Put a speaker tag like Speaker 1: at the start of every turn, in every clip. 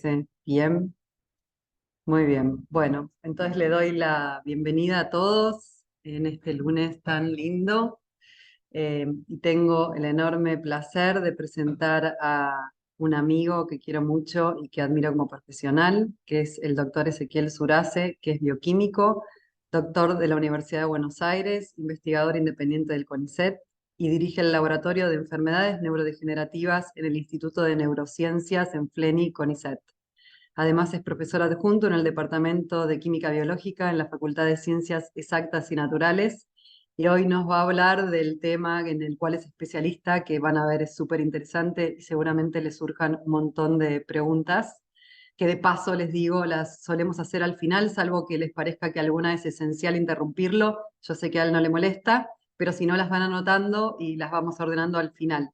Speaker 1: parece? Bien, muy bien. Bueno, entonces le doy la bienvenida a todos en este lunes tan lindo. Y tengo el enorme placer de presentar a un amigo que quiero mucho y que admiro como profesional, que es el doctor Ezequiel Surace, que es bioquímico, doctor de la Universidad de Buenos Aires, investigador independiente del CONICET y dirige el Laboratorio de Enfermedades Neurodegenerativas en el Instituto de Neurociencias en FLENI CONICET. Además, es profesor adjunto en el Departamento de Química Biológica en la Facultad de Ciencias Exactas y Naturales. Y hoy nos va a hablar del tema en el cual es especialista, que van a ver es súper interesante y seguramente les surjan un montón de preguntas, que de paso les digo, las solemos hacer al final, salvo que les parezca que alguna es esencial interrumpirlo. Yo sé que a él no le molesta, pero si no las van anotando y las vamos ordenando al final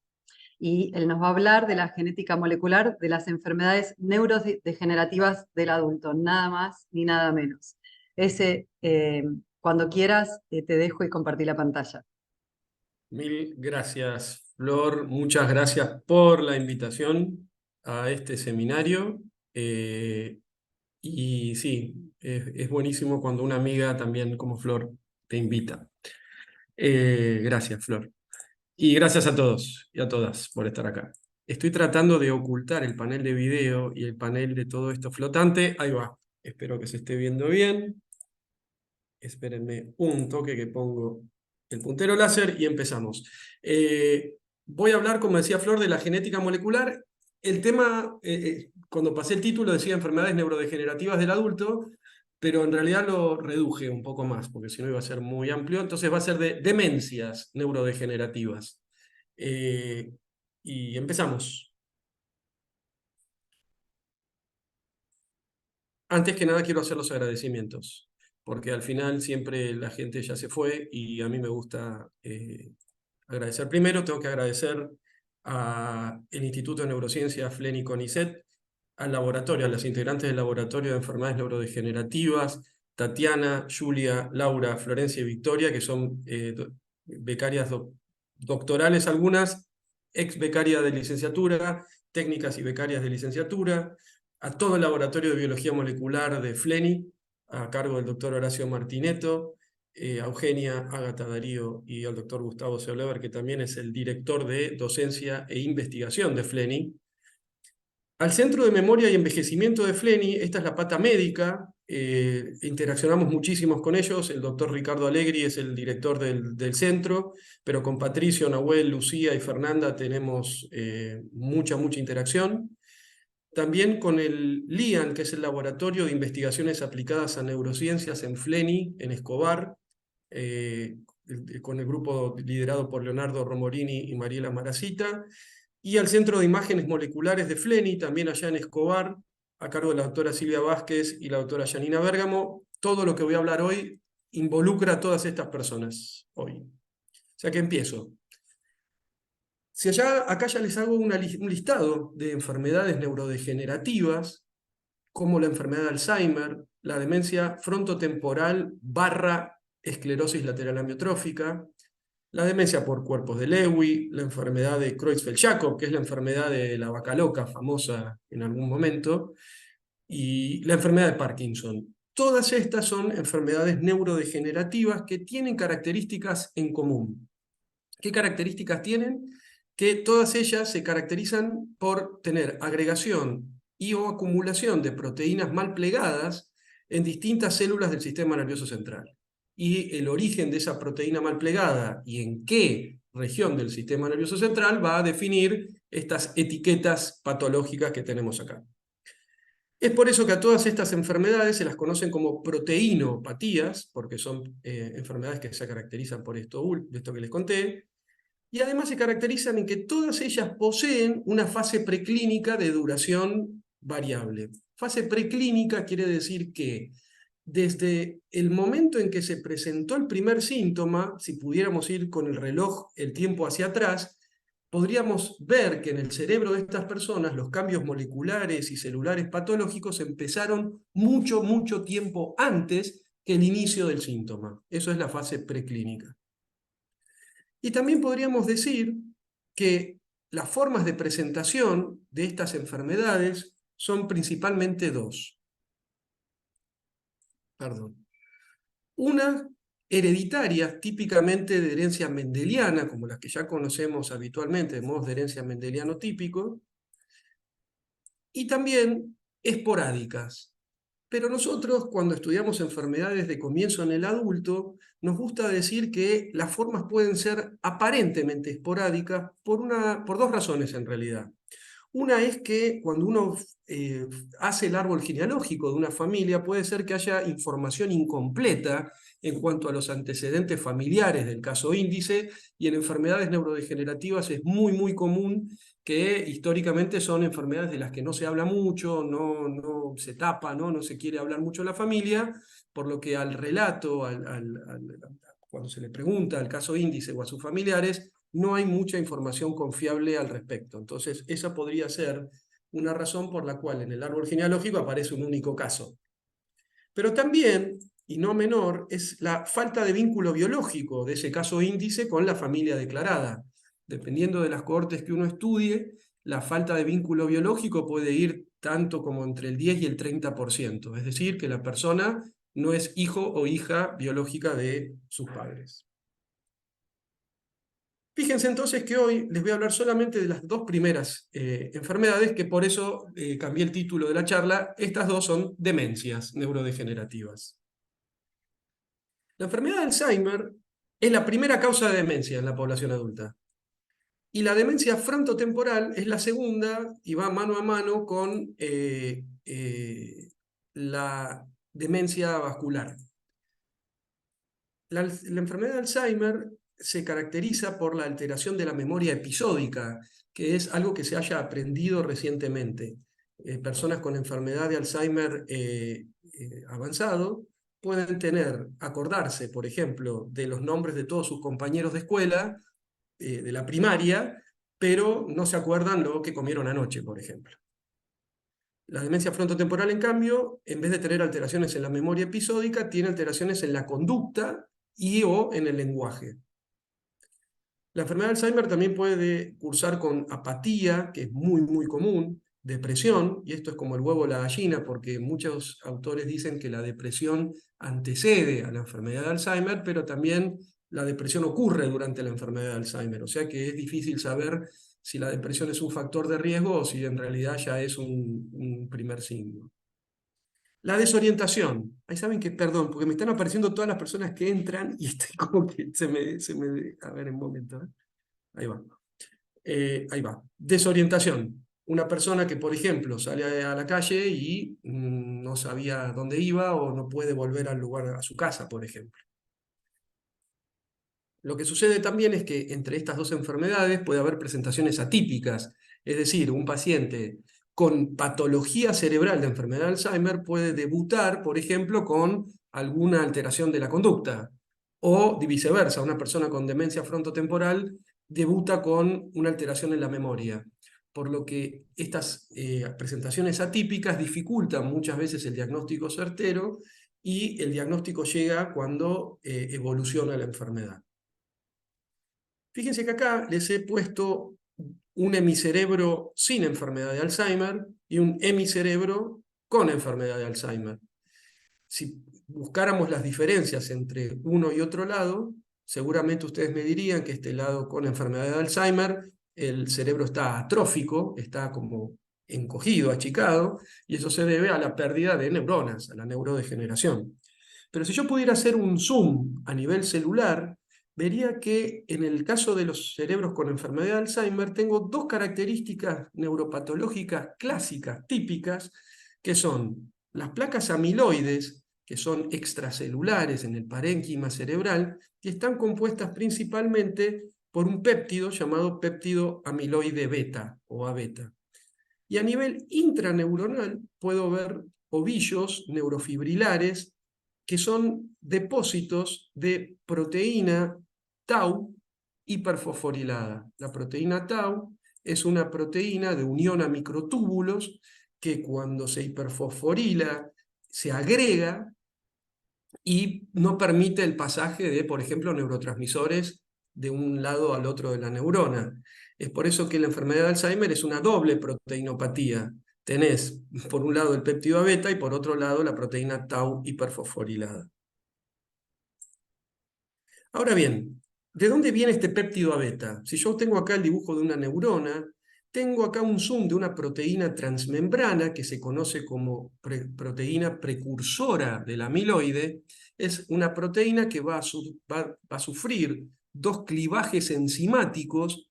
Speaker 1: y él nos va a hablar de la genética molecular de las enfermedades neurodegenerativas del adulto, nada más ni nada menos. Cuando quieras, te dejo y compartí la pantalla.
Speaker 2: Mil gracias, Flor. Muchas gracias por la invitación a este seminario. Eh, y sí, es buenísimo cuando una amiga también como Flor te invita. Gracias, Flor. Y gracias a todos y a todas por estar acá. Estoy tratando de ocultar el panel de video y el panel de todo esto flotante. Ahí va. Espero que se esté viendo bien. Espérenme un toque que pongo el puntero láser y empezamos. Voy a hablar, como decía Flor, de la genética molecular. El tema, cuando pasé el título, decía enfermedades neurodegenerativas del adulto, pero en realidad lo reduje un poco más, porque si no iba a ser muy amplio. Entonces va a ser de demencias neurodegenerativas. Eh, y empezamos. Antes que nada quiero hacer los agradecimientos, porque al final siempre la gente ya se fue y a mí me gusta agradecer. Primero tengo que agradecer al Instituto de Neurociencia FLENI CONICET, al laboratorio, a las integrantes del Laboratorio de Enfermedades Neurodegenerativas, Tatiana, Julia, Laura, Florencia y Victoria, que son becarias doctorales algunas, ex becarias de licenciatura, técnicas y becarias de licenciatura, a todo el Laboratorio de Biología Molecular de FLENI, a cargo del doctor Horacio Martinetto, a Eugenia, Ágata Darío y al doctor Gustavo Seolever, que también es el director de docencia e investigación de FLENI. Al Centro de Memoria y Envejecimiento de FLENI, esta es la pata médica, interaccionamos muchísimos con ellos, el doctor Ricardo Allegri es el director del centro, pero con Patricio, Nahuel, Lucía y Fernanda tenemos mucha interacción. También con el LIAN, que es el Laboratorio de Investigaciones Aplicadas a Neurociencias en FLENI, en Escobar, eh, con el grupo liderado por Leonardo Romorini y Mariela Maracita, y al Centro de Imágenes Moleculares de FLENI, también allá en Escobar, a cargo de la doctora Silvia Vázquez y la doctora Janina Bérgamo. Todo lo que voy a hablar hoy involucra a todas estas personas hoy. O sea que empiezo. Si acá ya les hago un listado de enfermedades neurodegenerativas, como la enfermedad de Alzheimer, la demencia frontotemporal barra esclerosis lateral amiotrófica, la demencia por cuerpos de Lewy, la enfermedad de Creutzfeldt-Jakob, que es la enfermedad de la vaca loca, famosa en algún momento, y la enfermedad de Parkinson. Todas estas son enfermedades neurodegenerativas que tienen características en común. ¿Qué características tienen? Que todas ellas se caracterizan por tener agregación y o acumulación de proteínas mal plegadas en distintas células del sistema nervioso central. Y el origen de esa proteína mal plegada y en qué región del sistema nervioso central va a definir estas etiquetas patológicas que tenemos acá. Es por eso que a todas estas enfermedades se las conocen como proteinopatías, porque son enfermedades que se caracterizan por esto que les conté, y además se caracterizan en que todas ellas poseen una fase preclínica de duración variable. Fase preclínica quiere decir que desde el momento en que se presentó el primer síntoma, si pudiéramos ir con el reloj el tiempo hacia atrás, podríamos ver que en el cerebro de estas personas los cambios moleculares y celulares patológicos empezaron mucho tiempo antes que el inicio del síntoma. Eso es la fase preclínica. Y también podríamos decir que las formas de presentación de estas enfermedades son principalmente dos. Perdón. Una, hereditarias, típicamente de herencia mendeliana, como las que ya conocemos habitualmente, de modos de herencia mendeliano típico, y también esporádicas. Pero nosotros, cuando estudiamos enfermedades de comienzo en el adulto, nos gusta decir que las formas pueden ser aparentemente esporádicas por dos razones en realidad. Una es que cuando uno hace el árbol genealógico de una familia, puede ser que haya información incompleta en cuanto a los antecedentes familiares del caso índice, y en enfermedades neurodegenerativas es muy, muy común que históricamente son enfermedades de las que no se habla mucho, no se tapa, no se quiere hablar mucho en la familia, por lo que al relato, cuando se le pregunta al caso índice o a sus familiares, no hay mucha información confiable al respecto. Entonces, esa podría ser una razón por la cual en el árbol genealógico aparece un único caso. Pero también, y no menor, es la falta de vínculo biológico de ese caso índice con la familia declarada. Dependiendo de las cohortes que uno estudie, la falta de vínculo biológico puede ir tanto como entre el 10 y el 30%, es decir, que la persona no es hijo o hija biológica de sus padres. Fíjense entonces que hoy les voy a hablar solamente de las dos primeras enfermedades, que por eso cambié el título de la charla. Estas dos son demencias neurodegenerativas. La enfermedad de Alzheimer es la primera causa de demencia en la población adulta. Y la demencia frontotemporal es la segunda y va mano a mano con la demencia vascular. La enfermedad de Alzheimer se caracteriza por la alteración de la memoria episódica, que es algo que se haya aprendido recientemente. Personas con enfermedad de Alzheimer avanzado pueden acordarse, por ejemplo, de los nombres de todos sus compañeros de escuela, de la primaria, pero no se acuerdan lo que comieron anoche, por ejemplo. La demencia frontotemporal, en cambio, en vez de tener alteraciones en la memoria episódica, tiene alteraciones en la conducta y o en el lenguaje. La enfermedad de Alzheimer también puede cursar con apatía, que es muy, muy común, depresión, y esto es como el huevo o la gallina, porque muchos autores dicen que la depresión antecede a la enfermedad de Alzheimer, pero también la depresión ocurre durante la enfermedad de Alzheimer, o sea que es difícil saber si la depresión es un factor de riesgo o si en realidad ya es un primer signo. La desorientación. Ahí saben que, perdón, porque me están apareciendo todas las personas que entran y estoy como que a ver, un momento. Ahí va. Ahí va. Desorientación. Una persona que, por ejemplo, sale a la calle y no sabía dónde iba o no puede volver al lugar, a su casa, por ejemplo. Lo que sucede también es que entre estas dos enfermedades puede haber presentaciones atípicas, es decir, un paciente con patología cerebral de enfermedad de Alzheimer puede debutar, por ejemplo, con alguna alteración de la conducta, o viceversa, una persona con demencia frontotemporal debuta con una alteración en la memoria, por lo que estas presentaciones atípicas dificultan muchas veces el diagnóstico certero y el diagnóstico llega cuando evoluciona la enfermedad. Fíjense que acá les he puesto un hemicerebro sin enfermedad de Alzheimer y un hemicerebro con enfermedad de Alzheimer. Si buscáramos las diferencias entre uno y otro lado, seguramente ustedes me dirían que este lado con enfermedad de Alzheimer, el cerebro está atrófico, está como encogido, achicado, y eso se debe a la pérdida de neuronas, a la neurodegeneración. Pero si yo pudiera hacer un zoom a nivel celular, vería que en el caso de los cerebros con enfermedad de Alzheimer tengo dos características neuropatológicas clásicas, típicas, que son las placas amiloides, que son extracelulares en el parénquima cerebral, y están compuestas principalmente por un péptido llamado péptido amiloide beta o A-beta. Y a nivel intraneuronal puedo ver ovillos neurofibrilares que son depósitos de proteína tau hiperfosforilada. La proteína tau es una proteína de unión a microtúbulos que cuando se hiperfosforila se agrega y no permite el pasaje de, por ejemplo, neurotransmisores de un lado al otro de la neurona. Es por eso que la enfermedad de Alzheimer es una doble proteinopatía. tenés por un lado el péptido A beta y por otro lado la proteína tau hiperfosforilada. Ahora bien, ¿de dónde viene este péptido A beta? Si yo tengo acá el dibujo de una neurona, tengo acá un zoom de una proteína transmembrana que se conoce como proteína precursora del amiloide. Es una proteína que va a sufrir dos clivajes enzimáticos,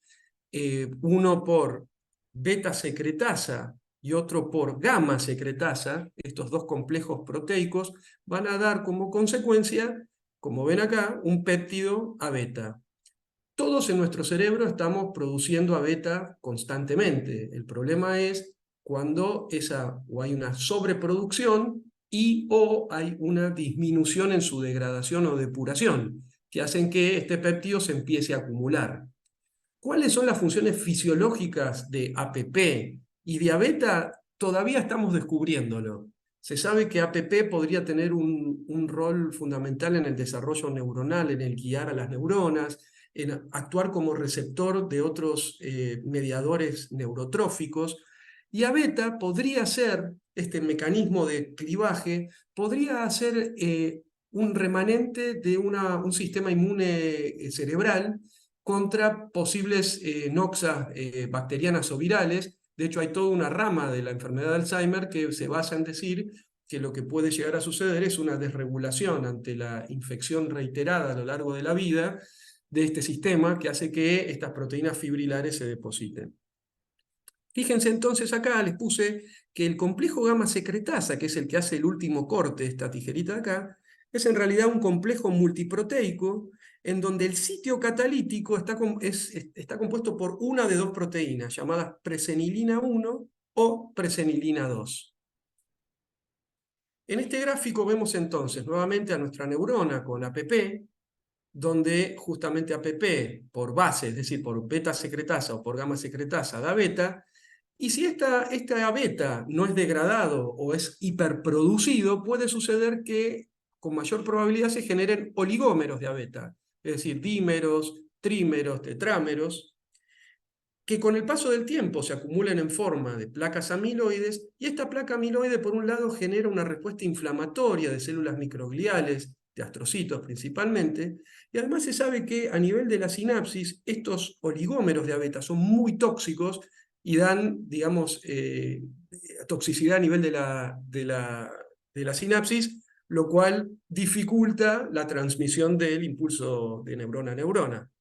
Speaker 2: uno por beta secretasa y otro por gamma secretasa. Estos dos complejos proteicos van a dar como consecuencia, como ven acá, un péptido A beta. Todos en nuestro cerebro estamos produciendo A beta constantemente. El problema es cuando o hay una sobreproducción o hay una disminución en su degradación o depuración, que hacen que este péptido se empiece a acumular. ¿Cuáles son las funciones fisiológicas de APP? Y de A beta todavía estamos descubriéndolo. Se sabe que APP podría tener un rol fundamental en el desarrollo neuronal, en el guiar a las neuronas, en actuar como receptor de otros mediadores neurotróficos. Y A beta podría ser, este mecanismo de clivaje, podría ser un remanente de un sistema inmune cerebral contra posibles noxas bacterianas o virales. De hecho, hay toda una rama de la enfermedad de Alzheimer que se basa en decir que lo que puede llegar a suceder es una desregulación ante la infección reiterada a lo largo de la vida de este sistema que hace que estas proteínas fibrilares se depositen. Fíjense entonces acá, les puse que el complejo gamma secretasa, que es el que hace el último corte, esta tijerita de acá, es en realidad un complejo multiproteico en donde el sitio catalítico está compuesto por una de dos proteínas llamadas presenilina 1 o presenilina 2. En este gráfico vemos entonces nuevamente a nuestra neurona con APP, donde justamente APP por base, es decir, por beta secretasa o por gamma secretasa da beta. Y si esta beta no es degradado o es hiperproducido, puede suceder que con mayor probabilidad se generen oligómeros de A beta, es decir, dímeros, trímeros, tetrámeros, que con el paso del tiempo se acumulan en forma de placas amiloides, y esta placa amiloide por un lado genera una respuesta inflamatoria de células microgliales, de astrocitos principalmente, y además se sabe que a nivel de la sinapsis estos oligómeros de A beta son muy tóxicos y dan, digamos, toxicidad a nivel de la sinapsis, lo cual dificulta la transmisión del impulso de neurona a neurona.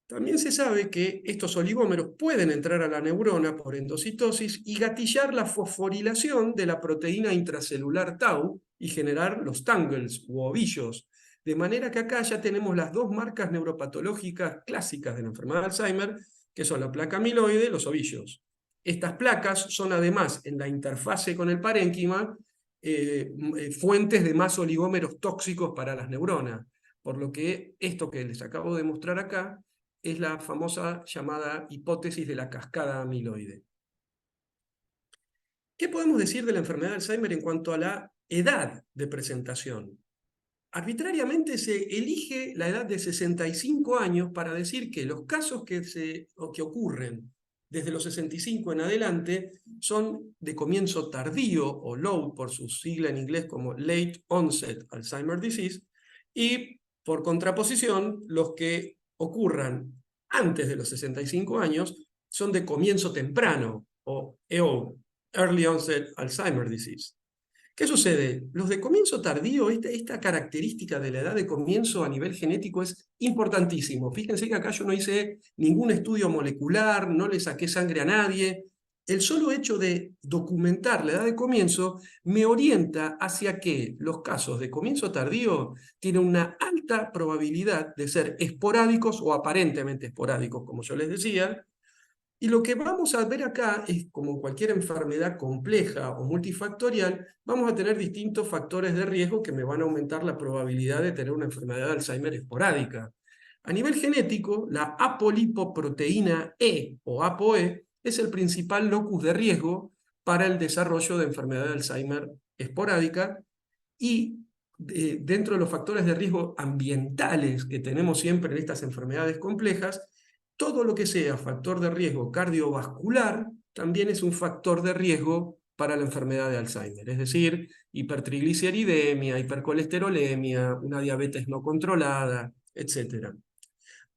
Speaker 2: También se sabe que estos oligómeros pueden entrar a la neurona por endocitosis y gatillar la fosforilación de la proteína intracelular tau y generar los tangles u ovillos. De manera que acá ya tenemos las dos marcas neuropatológicas clásicas de la enfermedad de Alzheimer, que son la placa amiloide y los ovillos. Estas placas son además, en la interfase con el parénquima, fuentes de más oligómeros tóxicos para las neuronas. Por lo que esto que les acabo de mostrar acá es la famosa llamada hipótesis de la cascada amiloide. ¿Qué podemos decir de la enfermedad de Alzheimer en cuanto a la edad de presentación? Arbitrariamente se elige la edad de 65 años para decir que los casos que ocurren desde los 65 en adelante son de comienzo tardío, o LOD por su sigla en inglés como Late Onset Alzheimer's Disease, y por contraposición, los que ocurran antes de los 65 años son de comienzo temprano, o EO, Early Onset Alzheimer's Disease. ¿Qué sucede? Los de comienzo tardío, esta característica de la edad de comienzo a nivel genético es importantísimo. Fíjense que acá yo no hice ningún estudio molecular, no le saqué sangre a nadie. El solo hecho de documentar la edad de comienzo me orienta hacia que los casos de comienzo tardío tienen una alta probabilidad de ser esporádicos o aparentemente esporádicos, como yo les decía. Y lo que vamos a ver acá es, como en cualquier enfermedad compleja o multifactorial, vamos a tener distintos factores de riesgo que me van a aumentar la probabilidad de tener una enfermedad de Alzheimer esporádica. A nivel genético, la apolipoproteína E o ApoE es el principal locus de riesgo para el desarrollo de enfermedad de Alzheimer esporádica, y dentro de los factores de riesgo ambientales que tenemos siempre en estas enfermedades complejas, todo lo que sea factor de riesgo cardiovascular también es un factor de riesgo para la enfermedad de Alzheimer, es decir, hipertrigliceridemia, hipercolesterolemia, una diabetes no controlada, etc.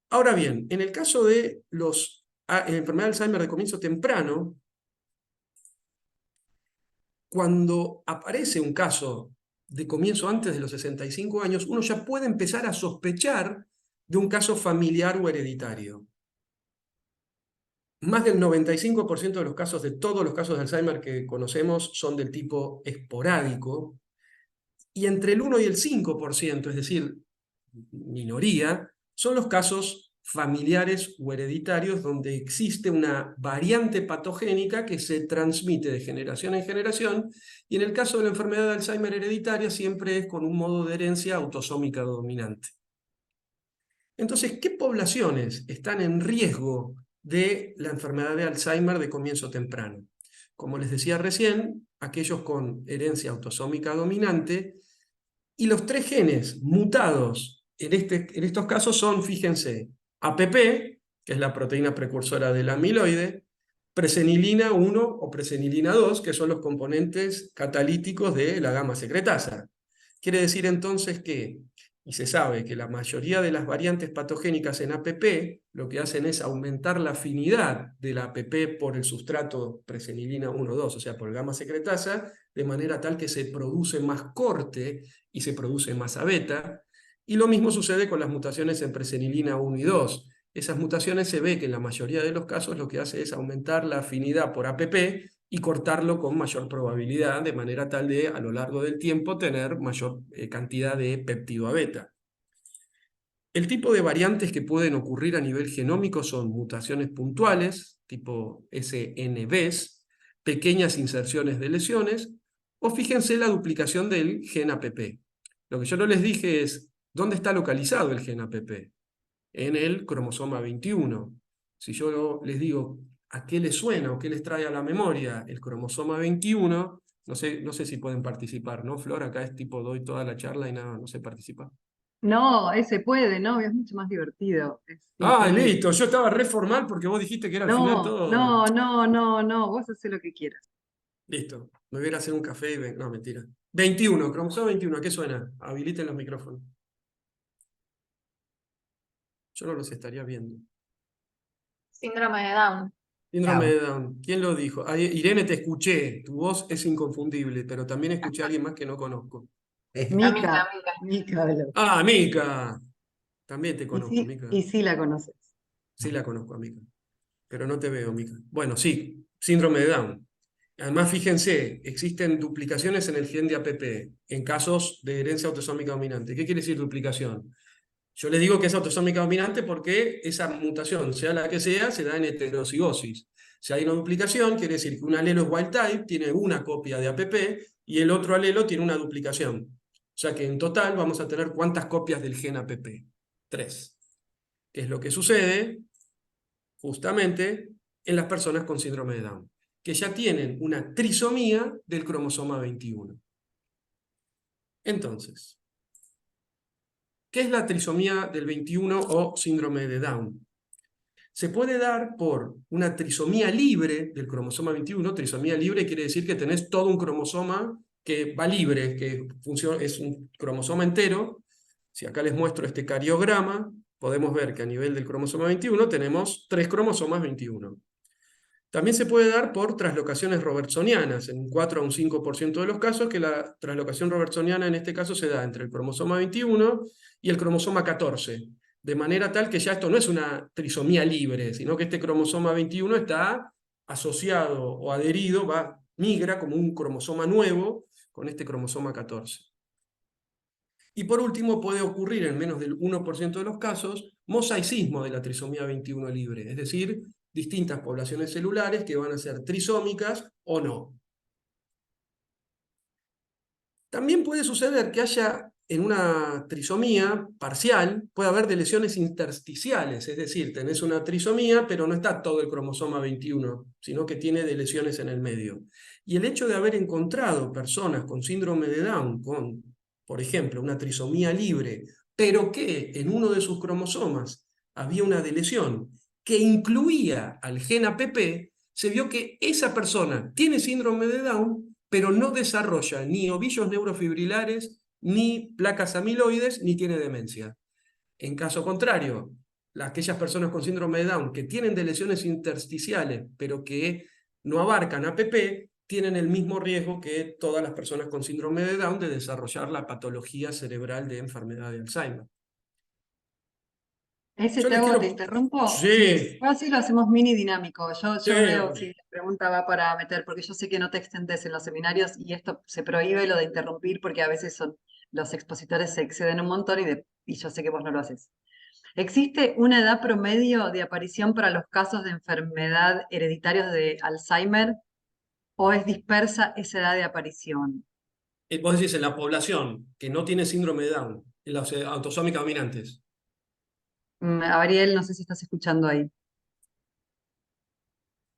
Speaker 2: Ahora bien, en el caso de la enfermedad de Alzheimer de comienzo temprano, cuando aparece un caso de comienzo antes de los 65 años, uno ya puede empezar a sospechar de un caso familiar o hereditario. Más del 95% de los casos, de todos los casos de Alzheimer que conocemos, son del tipo esporádico, y entre el 1 y el 5%, es decir, minoría, son los casos familiares o hereditarios donde existe una variante patogénica que se transmite de generación en generación, y en el caso de la enfermedad de Alzheimer hereditaria siempre es con un modo de herencia autosómica dominante. Entonces, ¿qué poblaciones están en riesgo de la enfermedad de Alzheimer de comienzo temprano? Como les decía recién, aquellos con herencia autosómica dominante, y los 3 genes mutados en estos casos son, fíjense, APP, que es la proteína precursora del amiloide, presenilina 1 o presenilina 2, que son los componentes catalíticos de la gamma secretasa. Quiere decir entonces que, y se sabe que la mayoría de las variantes patogénicas en APP lo que hacen es aumentar la afinidad de la APP por el sustrato presenilina 1,2, o sea, por el gamma secretasa, de manera tal que se produce más corte y se produce masa beta. Y lo mismo sucede con las mutaciones en presenilina 1 y 2. Esas mutaciones se ve que en la mayoría de los casos lo que hace es aumentar la afinidad por APP y cortarlo con mayor probabilidad, de manera tal de a lo largo del tiempo tener mayor cantidad de péptido A beta. El tipo de variantes que pueden ocurrir a nivel genómico son mutaciones puntuales, tipo SNVs, pequeñas inserciones de lesiones, o fíjense la duplicación del gen APP. Lo que yo no les dije es, ¿dónde está localizado el gen APP? En el cromosoma 21. Si yo les digo, ¿a qué les suena o qué les trae a la memoria el cromosoma 21? No sé si pueden participar, ¿no, Flor? Acá es tipo, doy toda la charla y nada, no sé participar.
Speaker 1: No, ese puede, ¿no? Es mucho más divertido. Es
Speaker 2: Ah,
Speaker 1: increíble.
Speaker 2: listo, yo estaba re formal porque vos dijiste que era al final
Speaker 1: No,
Speaker 2: todo.
Speaker 1: no, no, no, no. Vos haces lo que quieras.
Speaker 2: Listo, me voy a ir a hacer un café y no, mentira. 21, cromosoma 21, ¿a qué suena? Habiliten los micrófonos. Yo no los estaría viendo.
Speaker 3: Síndrome de Down.
Speaker 2: Síndrome
Speaker 1: Chao.
Speaker 2: de Down. ¿Quién lo dijo? Ay, Irene, te escuché. Tu voz es inconfundible, pero también escuché a alguien más que no conozco.
Speaker 3: La Mica,
Speaker 1: Mica,
Speaker 3: Mica.
Speaker 1: Mica habló.
Speaker 2: Ah, Mica. También te conozco, Mica.
Speaker 1: Y sí la conoces.
Speaker 2: Sí la conozco a Mica. Pero no te veo, Mica. Bueno, sí, síndrome de Down. Además, fíjense, existen duplicaciones en el gen de APP en casos de herencia autosómica dominante. ¿Qué quiere decir duplicación? Yo les digo que es autosómica dominante porque esa mutación, sea la que sea, se da en heterocigosis. Si hay una duplicación, quiere decir que un alelo es wild type, tiene una copia de APP, y el otro alelo tiene una duplicación. O sea que en total vamos a tener ¿cuántas copias del gen APP? 3. ¿Qué es lo que sucede? Justamente en las personas con síndrome de Down, que ya tienen una trisomía del cromosoma 21. Entonces, ¿qué es la trisomía del 21 o síndrome de Down? Se puede dar por una trisomía libre del cromosoma 21. Trisomía libre quiere decir que tenés todo un cromosoma que va libre, que es un cromosoma entero. Si acá les muestro este cariograma, podemos ver que a nivel del cromosoma 21 tenemos 3 cromosomas 21. También se puede dar por traslocaciones robertsonianas, en un 4 a un 5% de los casos, que la traslocación robertsoniana en este caso se da entre el cromosoma 21 y el cromosoma 14, de manera tal que ya esto no es una trisomía libre, sino que este cromosoma 21 está asociado o adherido, migra como un cromosoma nuevo con este cromosoma 14. Y por último, puede ocurrir en menos del 1% de los casos mosaicismo de la trisomía 21 libre, es decir, distintas poblaciones celulares que van a ser trisómicas o no. También puede suceder que haya en una trisomía parcial, puede haber de lesiones intersticiales, es decir, tenés una trisomía, pero no está todo el cromosoma 21, sino que tiene de lesiones en el medio. Y el hecho de haber encontrado personas con síndrome de Down, con, por ejemplo, una trisomía libre, pero que en uno de sus cromosomas había una delesión que incluía al gen APP, se vio que esa persona tiene síndrome de Down, pero no desarrolla ni ovillos neurofibrilares, ni placas amiloides, ni tiene demencia. En caso contrario, aquellas personas con síndrome de Down que tienen de lesiones intersticiales, pero que no abarcan APP, tienen el mismo riesgo que todas las personas con síndrome de Down de desarrollar la patología cerebral de enfermedad de Alzheimer.
Speaker 1: Ese
Speaker 2: Yo
Speaker 1: te
Speaker 2: les
Speaker 1: hago, te
Speaker 2: quiero...
Speaker 1: interrumpo. Sí,
Speaker 2: Sí,
Speaker 1: así lo hacemos mini dinámico.
Speaker 2: sí,
Speaker 1: Yo veo si
Speaker 2: obvio.
Speaker 1: la pregunta va para meter, porque yo sé que no te extendes en los seminarios y esto se prohíbe lo de interrumpir porque a veces los expositores se exceden un montón y yo sé que vos no lo haces. ¿Existe una edad promedio de aparición para los casos de enfermedad hereditarios de Alzheimer o es dispersa esa edad de aparición?
Speaker 2: Vos decís en la población que no tiene síndrome de Down, en los autosómicos dominantes.
Speaker 1: Ariel, no sé si estás escuchando ahí.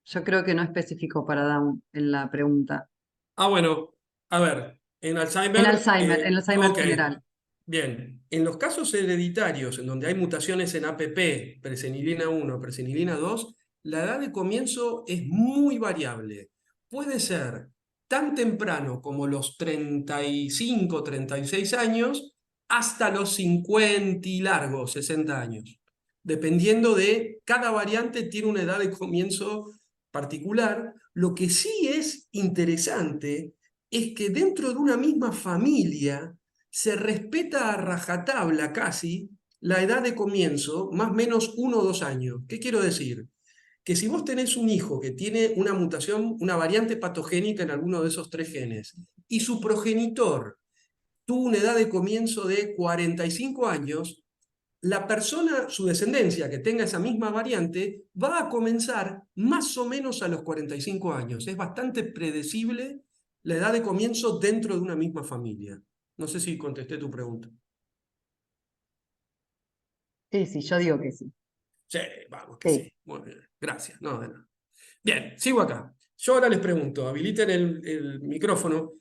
Speaker 1: Yo creo que no especificó para Down en la pregunta.
Speaker 2: Ah, bueno, a ver,
Speaker 1: En Alzheimer
Speaker 2: ok,
Speaker 1: general.
Speaker 2: bien. En los casos hereditarios en donde hay mutaciones en APP, presenilina 1, presenilina 2, la edad de comienzo es muy variable. Puede ser tan temprano como los 35, 36 años, hasta los 50 y largos, 60 años. Dependiendo de, cada variante tiene una edad de comienzo particular. Lo que sí es interesante es que dentro de una misma familia se respeta a rajatabla casi la edad de comienzo, más o menos 1 o 2 años. ¿Qué quiero decir? Que si vos tenés un hijo que tiene una mutación, una variante patogénica en alguno de esos 3 genes, y su progenitor tuvo una edad de comienzo de 45 años, la persona, su descendencia que tenga esa misma variante, va a comenzar más o menos a los 45 años. Es bastante predecible la edad de comienzo dentro de una misma familia. No sé si contesté tu pregunta.
Speaker 1: Sí, sí, yo digo que sí.
Speaker 2: Sí, vamos que
Speaker 1: Sí.
Speaker 2: sí. Muy bien. Gracias. No, de nada. Bien, sigo acá. Yo ahora les pregunto, habiliten el micrófono.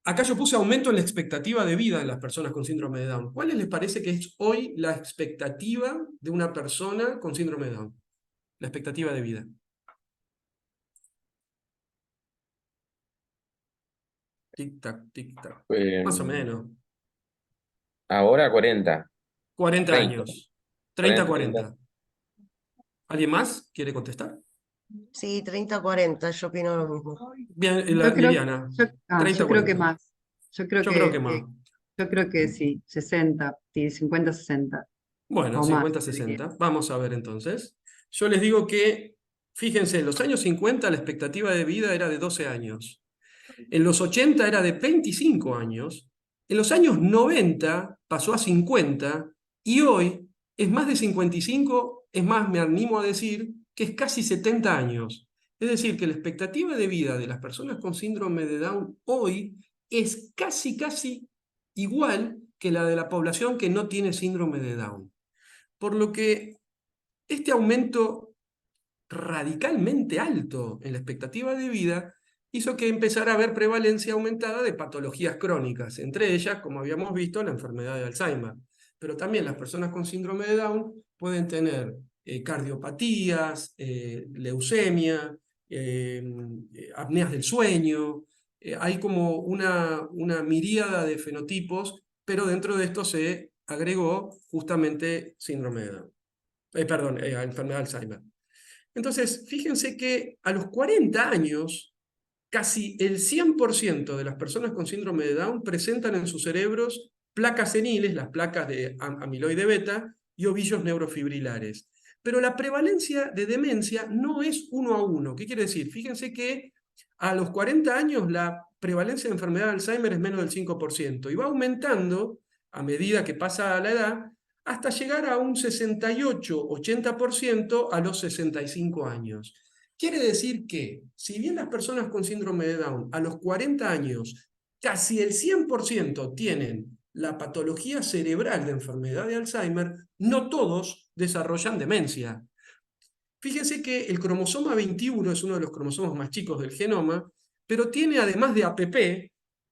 Speaker 2: Acá yo puse aumento en la expectativa de vida de las personas con síndrome de Down. ¿Cuál les parece que es hoy la expectativa de una persona con síndrome de Down? La expectativa de vida. Tic-tac, tic-tac. Más o menos.
Speaker 4: Ahora 40,
Speaker 2: 40
Speaker 4: 30,
Speaker 2: años. 30,
Speaker 4: 40, 30.
Speaker 2: 40. ¿Alguien más quiere contestar?
Speaker 5: Sí, 30-40, yo opino lo mismo.
Speaker 2: Bien,
Speaker 1: Yo creo,
Speaker 2: Liliana.
Speaker 1: yo
Speaker 2: 30,
Speaker 1: creo que
Speaker 2: 40.
Speaker 1: más. Yo creo
Speaker 2: Yo creo que más.
Speaker 1: yo creo que sí, 60, sí, 50, 60
Speaker 2: Bueno,
Speaker 1: o más,
Speaker 2: 50,
Speaker 1: te diría.
Speaker 2: 60. Vamos a ver entonces. Yo les digo que, fíjense, en los años 50 la expectativa de vida era de 12 años. En los 80 era de 25 años. En los años 90 pasó a 50 y hoy es más de 55, es más, me animo a decir que es casi 70 años. Es decir, que la expectativa de vida de las personas con síndrome de Down hoy es casi igual que la de la población que no tiene síndrome de Down. Por lo que este aumento radicalmente alto en la expectativa de vida hizo que empezara a haber prevalencia aumentada de patologías crónicas, entre ellas, como habíamos visto, la enfermedad de Alzheimer. Pero también las personas con síndrome de Down pueden tener cardiopatías, leucemia, apneas del sueño. Hay como una miríada de fenotipos, pero dentro de esto se agregó justamente síndrome de Down. Perdón, enfermedad de Alzheimer. Entonces, fíjense que a los 40 años, casi el 100% de las personas con síndrome de Down presentan en sus cerebros placas seniles, las placas de amiloide beta y ovillos neurofibrilares. Pero la prevalencia de demencia no es 1 a 1. ¿Qué quiere decir? Fíjense que a los 40 años la prevalencia de enfermedad de Alzheimer es menos del 5% y va aumentando a medida que pasa la edad hasta llegar a un 68-80% a los 65 años. Quiere decir que, si bien las personas con síndrome de Down a los 40 años casi el 100% tienen la patología cerebral de enfermedad de Alzheimer, no todos desarrollan demencia. Fíjense que el cromosoma 21 es uno de los cromosomas más chicos del genoma, pero tiene, además de APP,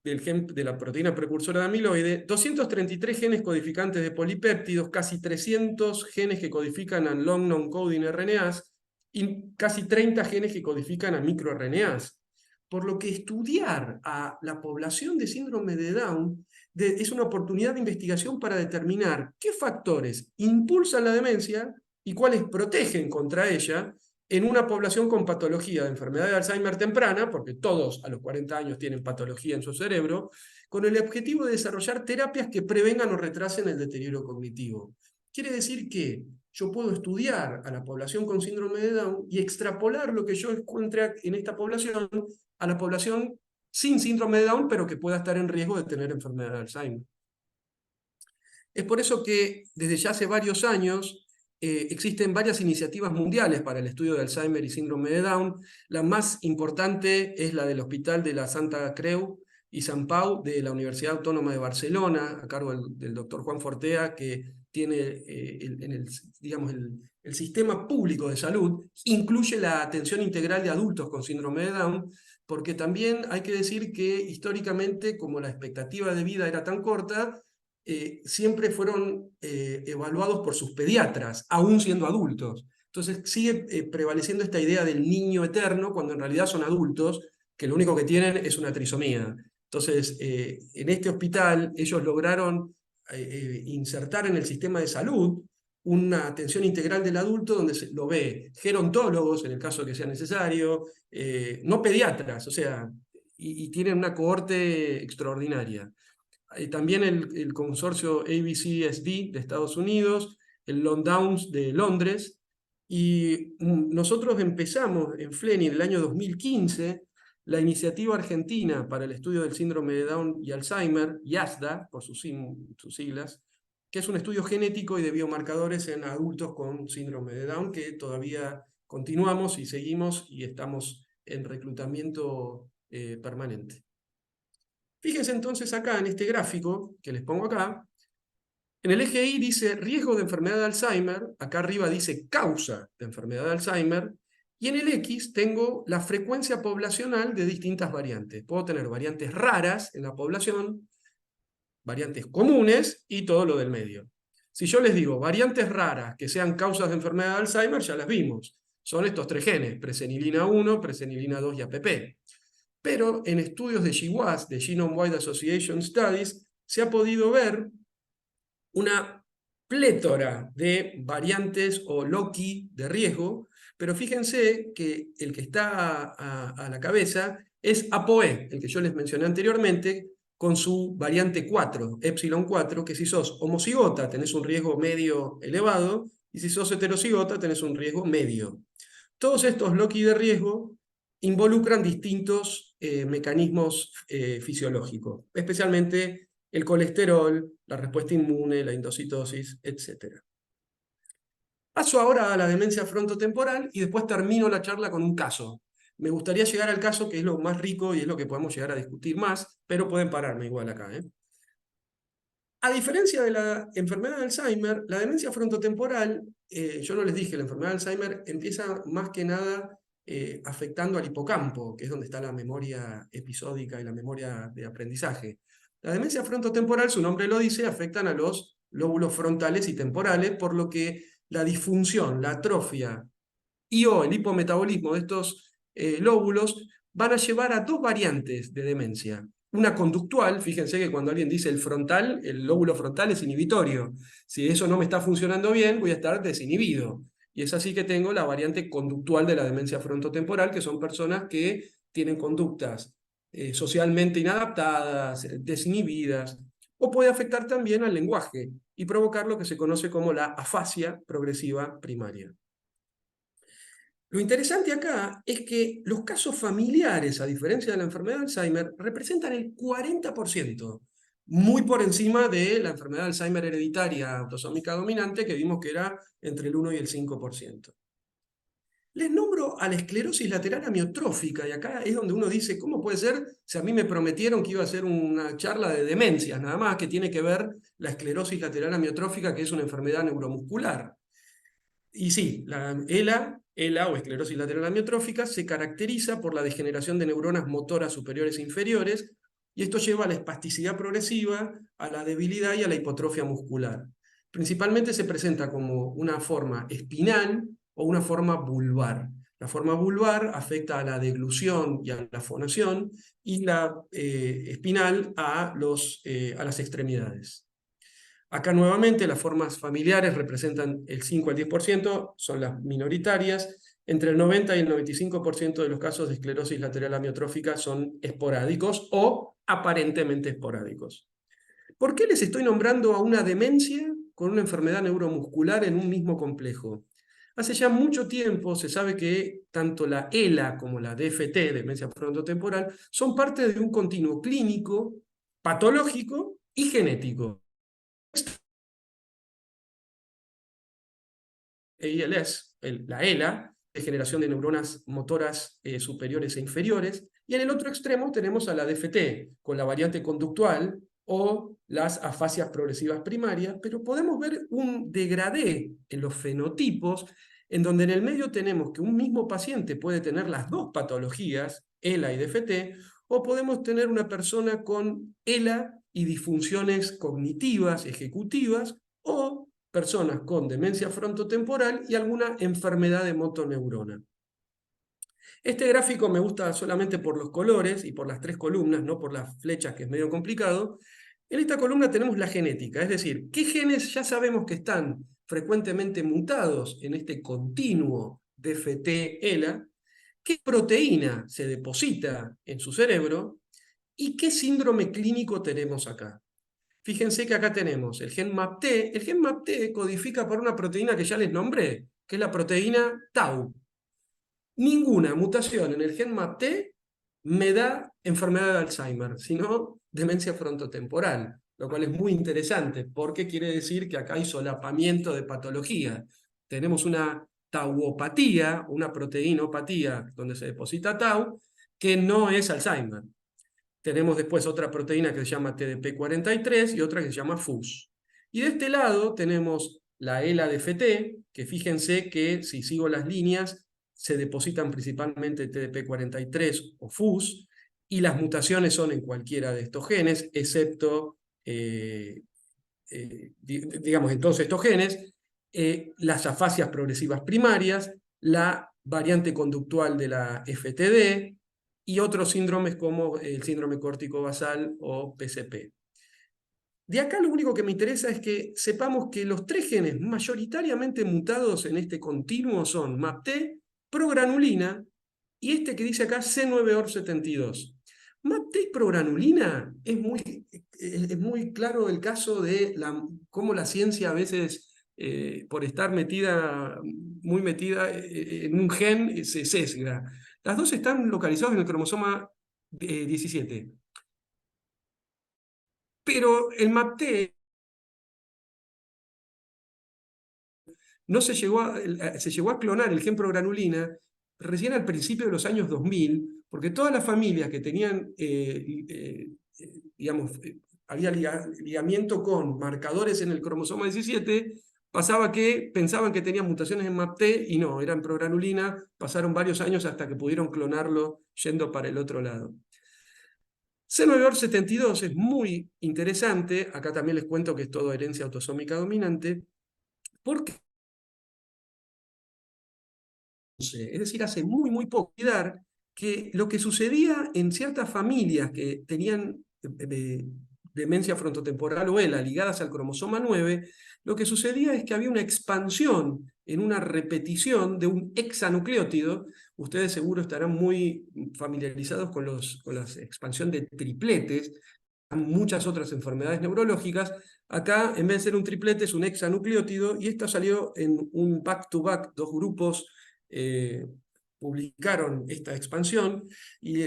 Speaker 2: de la proteína precursora de amiloide, 233 genes codificantes de polipéptidos, casi 300 genes que codifican a long non-coding RNAs y casi 30 genes que codifican a microRNAs. Por lo que estudiar a la población de síndrome de Down es una oportunidad de investigación para determinar qué factores impulsan la demencia y cuáles protegen contra ella en una población con patología de enfermedad de Alzheimer temprana, porque todos a los 40 años tienen patología en su cerebro, con el objetivo de desarrollar terapias que prevengan o retrasen el deterioro cognitivo. Quiere decir que yo puedo estudiar a la población con síndrome de Down y extrapolar lo que yo encuentre en esta población a la población sin síndrome de Down, pero que pueda estar en riesgo de tener enfermedad de Alzheimer. Es por eso que desde ya hace varios años existen varias iniciativas mundiales para el estudio de Alzheimer y síndrome de Down. La más importante es la del Hospital de la Santa Creu y Sant Pau de la Universidad Autónoma de Barcelona, a cargo del doctor Juan Fortea, que tiene el sistema público de salud, incluye la atención integral de adultos con síndrome de Down, porque también hay que decir que históricamente, como la expectativa de vida era tan corta, siempre fueron evaluados por sus pediatras, aún siendo adultos. Entonces sigue prevaleciendo esta idea del niño eterno, cuando en realidad son adultos, que lo único que tienen es una trisomía. Entonces, en este hospital ellos lograron insertar en el sistema de salud una atención integral del adulto donde lo ve gerontólogos, en el caso de que sea necesario, no pediatras, o sea, y tienen una cohorte extraordinaria. También el consorcio ABCSD de Estados Unidos, el Lockdowns de Londres, y nosotros empezamos en FLENI en el año 2015 la iniciativa argentina para el estudio del síndrome de Down y Alzheimer, IASDA, por sus siglas, que es un estudio genético y de biomarcadores en adultos con síndrome de Down, que todavía continuamos y seguimos y estamos en reclutamiento permanente. Fíjense entonces acá en este gráfico que les pongo acá, en el eje Y dice riesgo de enfermedad de Alzheimer, acá arriba dice causa de enfermedad de Alzheimer, y en el X tengo la frecuencia poblacional de distintas variantes. Puedo tener variantes raras en la población, variantes comunes y todo lo del medio. Si yo les digo variantes raras que sean causas de enfermedad de Alzheimer, ya las vimos. Son estos tres genes, presenilina 1, presenilina 2 y APP. Pero en estudios de GWAS, de Genome-Wide Association Studies, se ha podido ver una plétora de variantes o loci de riesgo, pero fíjense que el que está a la cabeza es ApoE, el que yo les mencioné anteriormente, con su variante 4, epsilon 4, que si sos homocigota tenés un riesgo medio elevado, y si sos heterocigota tenés un riesgo medio. Todos estos loci de riesgo involucran distintos mecanismos fisiológicos, especialmente el colesterol, la respuesta inmune, la endocitosis, etc. Paso ahora a la demencia frontotemporal y después termino la charla con un caso. Me gustaría llegar al caso que es lo más rico y es lo que podemos llegar a discutir más, pero pueden pararme igual acá. A diferencia de la enfermedad de Alzheimer, la demencia frontotemporal, yo no les dije, la enfermedad de Alzheimer empieza más que nada afectando al hipocampo, que es donde está la memoria episódica y la memoria de aprendizaje. La demencia frontotemporal, su nombre lo dice, afectan a los lóbulos frontales y temporales, por lo que la disfunción, la atrofia o el hipometabolismo de estos lóbulos van a llevar a dos variantes de demencia. Una conductual, fíjense que cuando alguien dice el frontal, el lóbulo frontal es inhibitorio. Si eso no me está funcionando bien, voy a estar desinhibido. Y es así que tengo la variante conductual de la demencia frontotemporal, que son personas que tienen conductas socialmente inadaptadas, desinhibidas, o puede afectar también al lenguaje y provocar lo que se conoce como la afasia progresiva primaria. Lo interesante acá es que los casos familiares, a diferencia de la enfermedad de Alzheimer, representan el 40%, muy por encima de la enfermedad de Alzheimer hereditaria autosómica dominante, que vimos que era entre el 1 y el 5%. Les nombro a la esclerosis lateral amiotrófica, y acá es donde uno dice, ¿cómo puede ser si a mí me prometieron que iba a hacer una charla de demencias, nada más que tiene que ver la esclerosis lateral amiotrófica, que es una enfermedad neuromuscular? Y sí, la ELA o esclerosis lateral amiotrófica se caracteriza por la degeneración de neuronas motoras superiores e inferiores, y esto lleva a la espasticidad progresiva, a la debilidad y a la hipotrofia muscular. Principalmente se presenta como una forma espinal o una forma vulvar. La forma vulvar afecta a la deglución y a la fonación, y la espinal a las extremidades. Acá nuevamente las formas familiares representan el 5 al 10%, son las minoritarias. Entre el 90 y el 95% de los casos de esclerosis lateral amiotrófica son esporádicos o aparentemente esporádicos. ¿Por qué les estoy nombrando a una demencia con una enfermedad neuromuscular en un mismo complejo? Hace ya mucho tiempo se sabe que tanto la ELA como la DFT, demencia frontotemporal, son parte de un continuo clínico, patológico y genético. ALS, la ELA, de generación de neuronas motoras superiores e inferiores, y en el otro extremo tenemos a la DFT, con la variante conductual o las afasias progresivas primarias, pero podemos ver un degradé en los fenotipos, en donde en el medio tenemos que un mismo paciente puede tener las dos patologías, ELA y DFT, o podemos tener una persona con ELA y disfunciones cognitivas, ejecutivas, o personas con demencia frontotemporal y alguna enfermedad de motoneurona. Este gráfico me gusta solamente por los colores y por las 3 columnas, no por las flechas, que es medio complicado. En esta columna tenemos la genética, es decir, qué genes ya sabemos que están frecuentemente mutados en este continuo DFT-ELA, qué proteína se deposita en su cerebro y qué síndrome clínico tenemos acá. Fíjense que acá tenemos el gen MAPT. El gen MAPT codifica por una proteína que ya les nombré, que es la proteína Tau. Ninguna mutación en el gen MAPT me da enfermedad de Alzheimer, sino demencia frontotemporal, lo cual es muy interesante, porque quiere decir que acá hay solapamiento de patología. Tenemos una tauopatía, una proteinopatía donde se deposita Tau, que no es Alzheimer. Tenemos después otra proteína que se llama TDP43 y otra que se llama FUS. Y de este lado tenemos la ELA-DFT, que fíjense que si sigo las líneas, se depositan principalmente TDP43 o FUS, y las mutaciones son en cualquiera de estos genes, excepto, digamos, en todos estos genes, las afasias progresivas primarias, la variante conductual de la FTD, y otros síndromes como el síndrome córtico basal o PCP. De acá lo único que me interesa es que sepamos que los 3 genes mayoritariamente mutados en este continuo son MAPT, progranulina y este que dice acá C9OR72. MAPT y progranulina es muy claro el caso de cómo la ciencia a veces, por estar muy metida en un gen, se sesga. Las dos están localizadas en el cromosoma 17. Pero el MAPT no se llegó a clonar el gen progranulina recién al principio de los años 2000, porque todas las familias que tenían, digamos, había ligamiento con marcadores en el cromosoma 17, pasaba que pensaban que tenían mutaciones en MAPT y no, eran progranulina, pasaron varios años hasta que pudieron clonarlo yendo para el otro lado. C9OR72 es muy interesante, acá también les cuento que es todo herencia autosómica dominante, porque es decir, hace muy poco, olvidar que lo que sucedía en ciertas familias que tenían demencia frontotemporal o ELA ligadas al cromosoma 9, lo que sucedía es que había una expansión en una repetición de un hexanucleótido. Ustedes seguro estarán muy familiarizados con la expansión de tripletes, muchas otras enfermedades neurológicas. Acá, en vez de ser un triplete, es un hexanucleótido, y esto salió en un back-to-back, 2 grupos publicaron esta expansión, y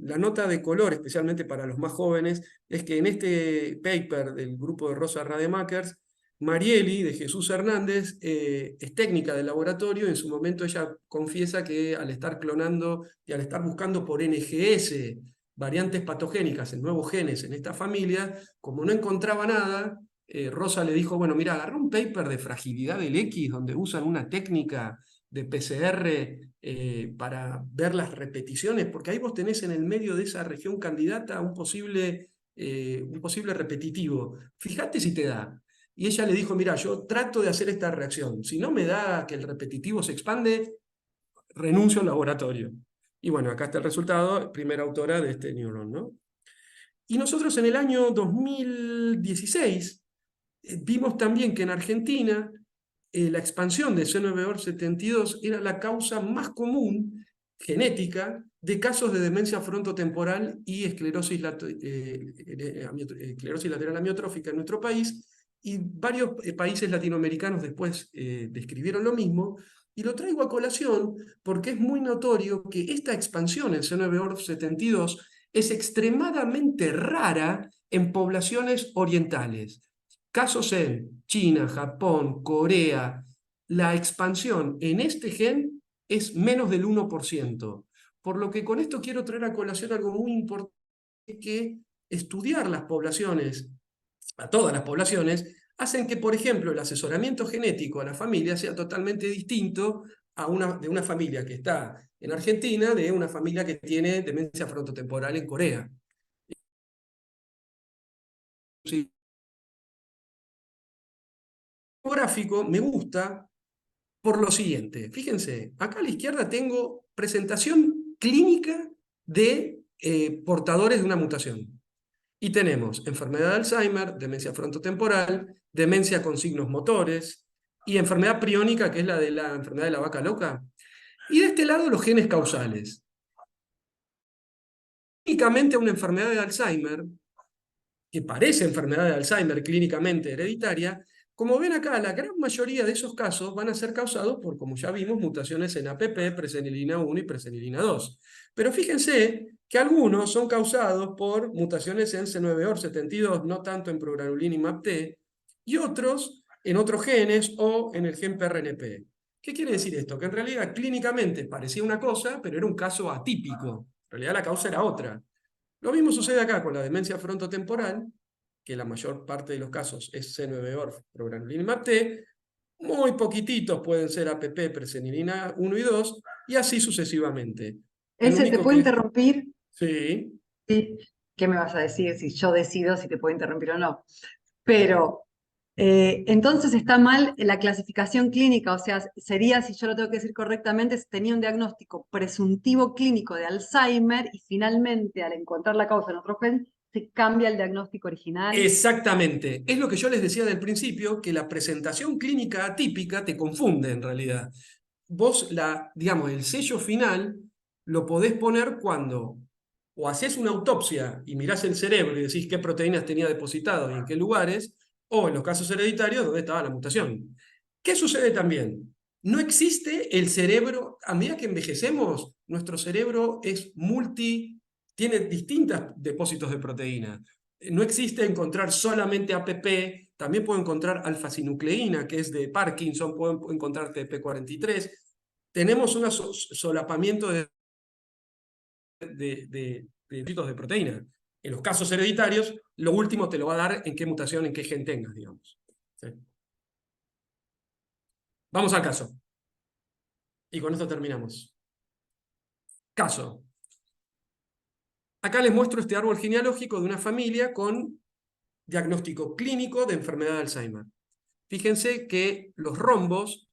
Speaker 2: la nota de color, especialmente para los más jóvenes, es que en este paper del grupo de Rosa Rademakers, Marieli, de Jesús Hernández, es técnica de laboratorio. En su momento ella confiesa que al estar clonando y al estar buscando por NGS variantes patogénicas en nuevos genes en esta familia, como no encontraba nada, Rosa le dijo, bueno, mira, agarrá un paper de fragilidad del X donde usan una técnica de PCR para ver las repeticiones, porque ahí vos tenés en el medio de esa región candidata un posible repetitivo. Fíjate si te da. y ella le dijo, mira, yo trato de hacer esta reacción, si no me da que el repetitivo se expande, renuncio al laboratorio. Y bueno, acá está el resultado, primera autora de este neuron, ¿no? Y nosotros en el año 2016 vimos también que en Argentina la expansión de C9orf72 era la causa más común genética de casos de demencia frontotemporal y esclerosis lateral amiotrófica en nuestro país, y varios países latinoamericanos después describieron lo mismo, y lo traigo a colación porque es muy notorio que esta expansión en C9orf72 es extremadamente rara en poblaciones orientales. Casos en China, Japón, Corea, la expansión en este gen es menos del 1%. Por lo que con esto quiero traer a colación algo muy importante, que estudiar las poblaciones, a todas las poblaciones, hacen que, por ejemplo, el asesoramiento genético a la familia sea totalmente distinto de una familia que está en Argentina, de una familia que tiene demencia frontotemporal en Corea. Sí. El gráfico me gusta por lo siguiente. Fíjense, acá a la izquierda tengo presentación clínica de portadores de una mutación. Y tenemos enfermedad de Alzheimer, demencia frontotemporal, demencia con signos motores y enfermedad priónica, que es la de la enfermedad de la vaca loca. Y de este lado los genes causales. Clínicamente una enfermedad de Alzheimer, que parece enfermedad de Alzheimer clínicamente hereditaria, como ven acá, la gran mayoría de esos casos van a ser causados por, como ya vimos, mutaciones en APP, presenilina 1 y presenilina 2. Pero fíjense que algunos son causados por mutaciones en C9orf72, no tanto en progranulina y MAPT, y otros en otros genes o en el gen PRNP. ¿Qué quiere decir esto? Que en realidad clínicamente parecía una cosa, pero era un caso atípico. En realidad la causa era otra. Lo mismo sucede acá con la demencia frontotemporal, que la mayor parte de los casos es C9orf, progranulina y MAPT, muy poquititos pueden ser APP, presenilina 1 y 2, y así sucesivamente.
Speaker 1: Ese, ¿te puedo interrumpir?
Speaker 2: Sí.
Speaker 1: Sí. ¿Qué me vas a decir si yo decido si te puedo interrumpir o no? Pero entonces está mal la clasificación clínica, o sea, sería, si yo lo tengo que decir correctamente, tenía un diagnóstico presuntivo clínico de Alzheimer y finalmente al encontrar la causa en otro gen, se cambia el diagnóstico original.
Speaker 2: Exactamente. Es lo que yo les decía del principio, que la presentación clínica atípica te confunde en realidad. Vos, digamos, el sello final lo podés poner cuando o haces una autopsia y mirás el cerebro y decís qué proteínas tenía depositado y en qué lugares, o en los casos hereditarios, dónde estaba la mutación. ¿Qué sucede también? No existe el cerebro, a medida que envejecemos, nuestro cerebro tiene distintos depósitos de proteína. No existe encontrar solamente APP, también puedo encontrar alfa-sinucleína, que es de Parkinson, puedo encontrar TP43. Tenemos un solapamiento de depósitos de proteína. En los casos hereditarios, lo último te lo va a dar en qué mutación, en qué gen tengas, digamos. ¿Sí? Vamos al caso. Y con esto terminamos. Caso. Acá les muestro este árbol genealógico de una familia con diagnóstico clínico de enfermedad de Alzheimer. Fíjense que los rombos,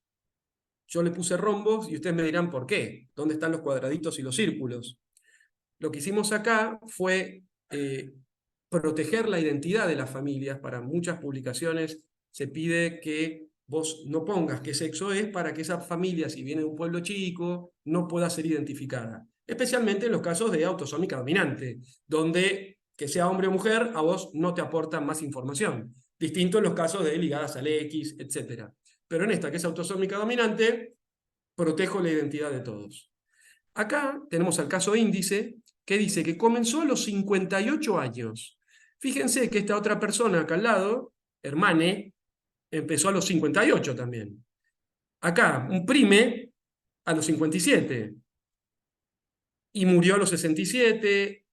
Speaker 2: yo le puse rombos y ustedes me dirán ¿por qué? ¿Dónde están los cuadraditos y los círculos? Lo que hicimos acá fue proteger la identidad de las familias. Para muchas publicaciones se pide que vos no pongas qué sexo es para que esa familia, si viene de un pueblo chico, no pueda ser identificada. Especialmente en los casos de autosómica dominante, donde que sea hombre o mujer, a vos no te aportan más información. Distinto en los casos de ligadas al X, etc. Pero en esta, que es autosómica dominante, protejo la identidad de todos. Acá tenemos el caso índice, que dice que comenzó a los 58 años. Fíjense que esta otra persona acá al lado, Hermane, empezó a los 58 también. Acá, un prime a los 57. Y murió a los 67.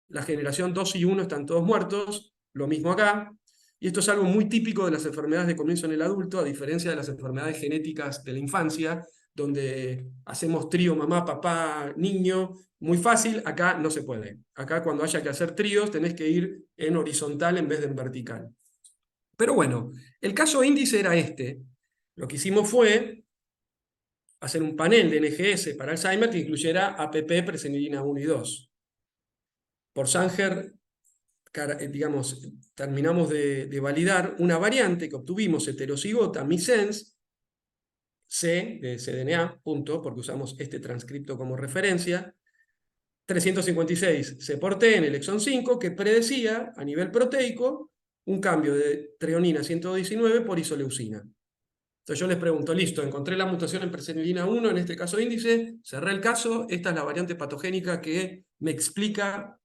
Speaker 2: La generación 2 y 1 están todos muertos. Lo mismo acá. Y esto es algo muy típico de las enfermedades de comienzo en el adulto, a diferencia de las enfermedades genéticas de la infancia, donde hacemos trío mamá, papá, niño, muy fácil. Acá no se puede. Acá cuando haya que hacer tríos tenés que ir en horizontal en vez de en vertical. Pero bueno, el caso índice era este. Lo que hicimos fue hacer un panel de NGS para Alzheimer que incluyera APP, presenilina 1 y 2. Por Sanger, digamos, terminamos de validar una variante que obtuvimos heterocigota, missense, C de cDNA, punto, porque usamos este transcripto como referencia, 356 C por T en el exón 5, que predecía a nivel proteico un cambio de treonina 119 por isoleucina. Entonces yo les pregunto, listo, encontré la mutación en presenilina 1, en este caso índice, cerré el caso, esta es la variante patogénica que me explica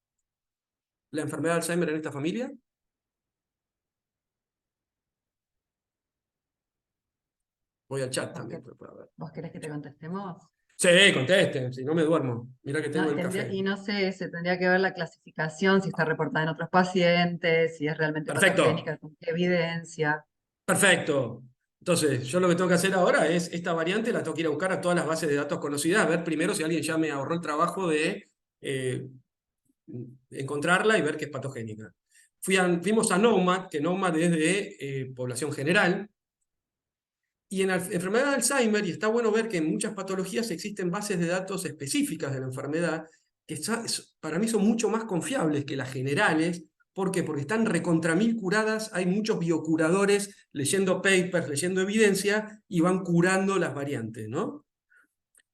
Speaker 2: la enfermedad de Alzheimer en esta familia. Voy al chat también.
Speaker 1: ¿Vos querés que te contestemos?
Speaker 2: Sí, contesten, si no me duermo. Mirá que tengo
Speaker 1: No,
Speaker 2: el café.
Speaker 1: y no sé, se tendría que ver la clasificación, si está reportada en otros pacientes, si es realmente
Speaker 2: Perfecto,
Speaker 1: patogénica, con qué evidencia.
Speaker 2: perfecto. Entonces, yo lo que tengo que hacer ahora es, esta variante la tengo que ir a buscar a todas las bases de datos conocidas, a ver primero si alguien ya me ahorró el trabajo de encontrarla y ver que es patogénica. Fuimos a NOMAD, que NOMAD es de población general, y en la enfermedad de Alzheimer, y está bueno ver que en muchas patologías existen bases de datos específicas de la enfermedad, que para mí son mucho más confiables que las generales. ¿Por qué? Porque están recontra mil curadas, hay muchos biocuradores leyendo papers, leyendo evidencia, y van curando las variantes, ¿no?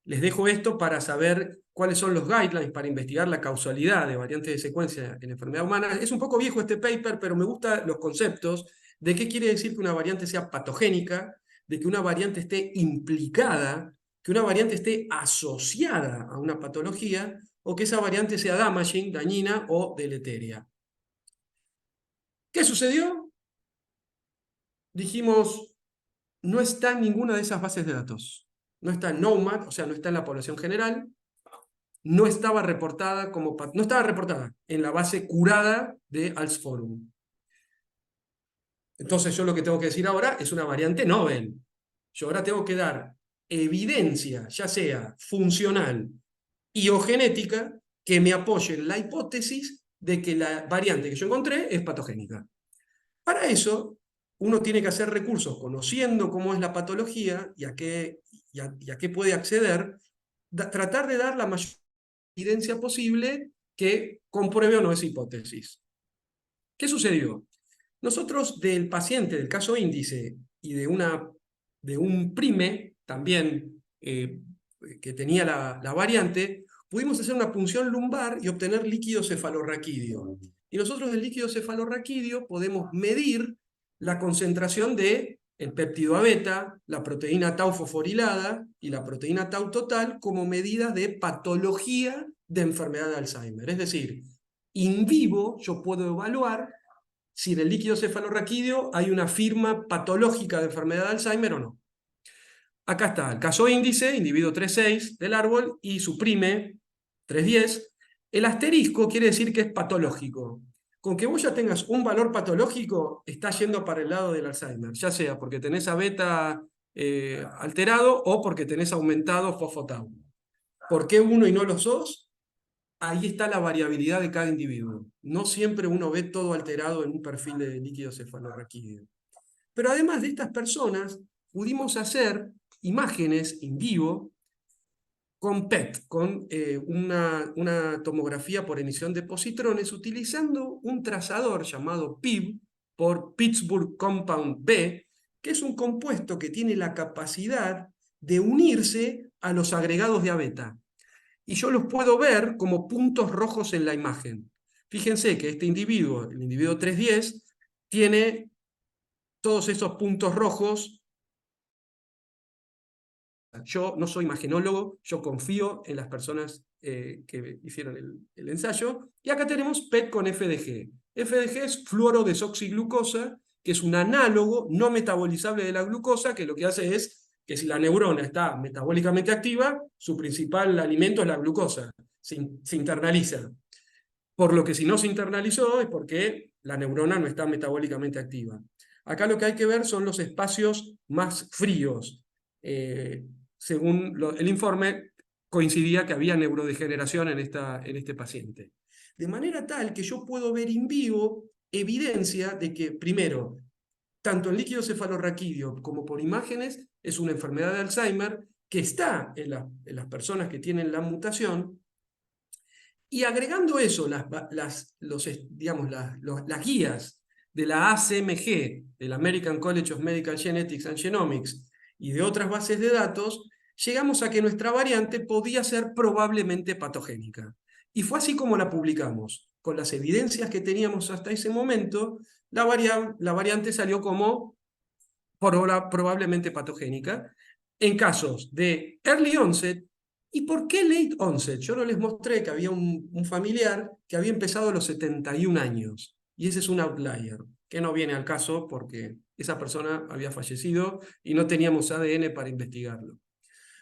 Speaker 2: Les dejo esto para saber cuáles son los guidelines para investigar la causalidad de variantes de secuencia en enfermedad humana. Es un poco viejo este paper, pero me gustan los conceptos de qué quiere decir que una variante sea patogénica, de que una variante esté implicada, que una variante esté asociada a una patología, o que esa variante sea damaging, dañina o deleteria. ¿Qué sucedió? Dijimos, no está en ninguna de esas bases de datos. No está en NOMAD, o sea, no está en la población general. No estaba reportada en la base curada de ALSForum. Entonces yo lo que tengo que decir ahora es una variante novel. Yo ahora tengo que dar evidencia, ya sea funcional y o genética, que me apoye en la hipótesis de que la variante que yo encontré es patogénica. Para eso, uno tiene que hacer recursos conociendo cómo es la patología y a qué puede acceder, tratar de dar la mayor evidencia posible que compruebe o no esa hipótesis. ¿Qué sucedió? Nosotros del paciente, del caso índice, y de un prime también que tenía la variante, pudimos hacer una punción lumbar y obtener líquido cefalorraquídeo. Y nosotros del líquido cefalorraquídeo podemos medir la concentración de el péptido A beta, la proteína tau fosforilada y la proteína tau total como medidas de patología de enfermedad de Alzheimer. Es decir, in vivo yo puedo evaluar si en el líquido cefalorraquídeo hay una firma patológica de enfermedad de Alzheimer o no. Acá está el caso índice, individuo 3,6 del árbol, y su prime 3,10. El asterisco quiere decir que es patológico. Con que vos ya tengas un valor patológico, está yendo para el lado del Alzheimer, ya sea porque tenés a beta alterado o porque tenés aumentado fosfotau. ¿Por qué uno y no los dos? Ahí está la variabilidad de cada individuo. No siempre uno ve todo alterado en un perfil de líquido cefalorraquídeo. Pero además de estas personas, pudimos hacer imágenes in vivo con PET, con una tomografía por emisión de positrones, utilizando un trazador llamado PIB, por Pittsburgh Compound B, que es un compuesto que tiene la capacidad de unirse a los agregados de A beta. Y yo los puedo ver como puntos rojos en la imagen. Fíjense que este individuo, el individuo 3,10, tiene todos esos puntos rojos. Yo no soy imagenólogo, yo confío en las personas que hicieron el ensayo. Y acá tenemos PET con FDG. FDG es fluorodesoxiglucosa, que es un análogo no metabolizable de la glucosa, que lo que hace es que si la neurona está metabólicamente activa, su principal alimento es la glucosa, se internaliza. Por lo que si no se internalizó es porque la neurona no está metabólicamente activa. Acá lo que hay que ver son los espacios más fríos. según el informe, coincidía que había neurodegeneración en este paciente. De manera tal que yo puedo ver in vivo evidencia de que, primero, tanto en líquido cefalorraquídeo como por imágenes, es una enfermedad de Alzheimer que está en las personas que tienen la mutación, y agregando eso, las guías de la ACMG, del American College of Medical Genetics and Genomics, y de otras bases de datos, llegamos a que nuestra variante podía ser probablemente patogénica. Y fue así como la publicamos. Con las evidencias que teníamos hasta ese momento, la variante salió como probablemente patogénica en casos de early onset. ¿Y por qué late onset? Yo no les mostré que había un familiar que había empezado a los 71 años, y ese es un outlier, que no viene al caso porque esa persona había fallecido y no teníamos ADN para investigarlo.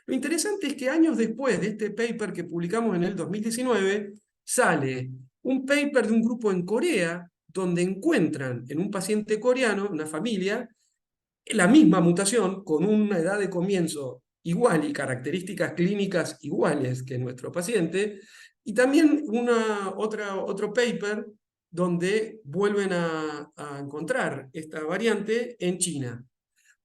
Speaker 2: Lo interesante es que años después de este paper que publicamos en el 2019, sale un paper de un grupo en Corea donde encuentran en un paciente coreano, una familia, la misma mutación con una edad de comienzo igual y características clínicas iguales que nuestro paciente, y también otro paper donde vuelven a encontrar esta variante en China.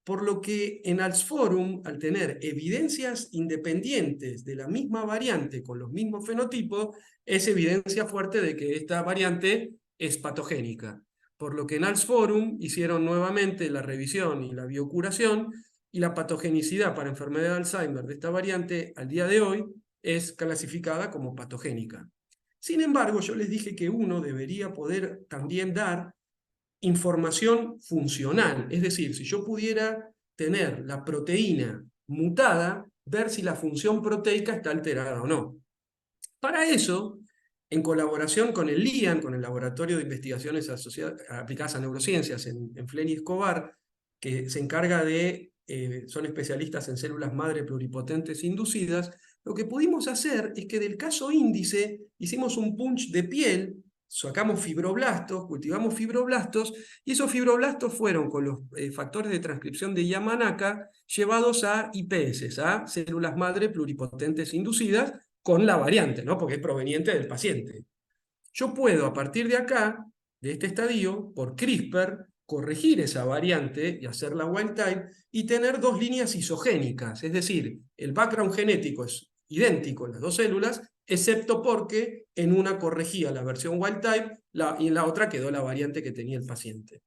Speaker 2: Por lo que en Alzforum, al tener evidencias independientes de la misma variante con los mismos fenotipos, es evidencia fuerte de que esta variante es patogénica. Por lo que en Alzforum hicieron nuevamente la revisión y la biocuración, y la patogenicidad para enfermedad de Alzheimer de esta variante al día de hoy es clasificada como patogénica. Sin embargo, yo les dije que uno debería poder también dar información funcional, es decir, si yo pudiera tener la proteína mutada, ver si la función proteica está alterada o no. Para eso, en colaboración con el LIAN, con el Laboratorio de Investigaciones Aplicadas a Neurociencias en Flen y Escobar, que se encarga son especialistas en células madre pluripotentes inducidas, lo que pudimos hacer es que del caso índice hicimos un punch de piel, sacamos fibroblastos, cultivamos fibroblastos, y esos fibroblastos fueron con los factores de transcripción de Yamanaka llevados a IPS, a células madre pluripotentes inducidas, con la variante, ¿no? Porque es proveniente del paciente. Yo puedo, a partir de acá, de este estadio, por CRISPR, corregir esa variante y hacerla wild type y tener dos líneas isogénicas, es decir, el background genético es idéntico en las dos células, excepto porque en una corregía la versión wild type y en la otra quedó la variante que tenía el paciente.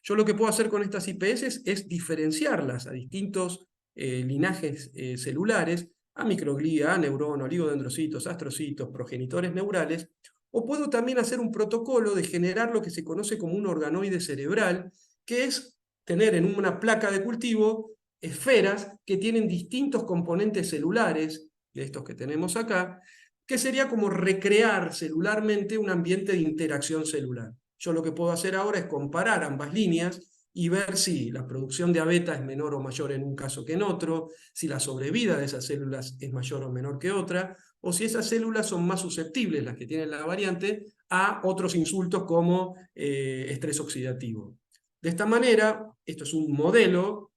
Speaker 2: Yo lo que puedo hacer con estas IPS es diferenciarlas a distintos linajes celulares, a microglía, a neurona, oligodendrocitos, astrocitos, progenitores neurales, o puedo también hacer un protocolo de generar lo que se conoce como un organoide cerebral, que es tener en una placa de cultivo esferas que tienen distintos componentes celulares, de estos que tenemos acá, que sería como recrear celularmente un ambiente de interacción celular. Yo lo que puedo hacer ahora es comparar ambas líneas y ver si la producción de A-beta es menor o mayor en un caso que en otro, si la sobrevida de esas células es mayor o menor que otra, o si esas células son más susceptibles, las que tienen la variante, a otros insultos como estrés oxidativo. De esta manera, esto es un modelo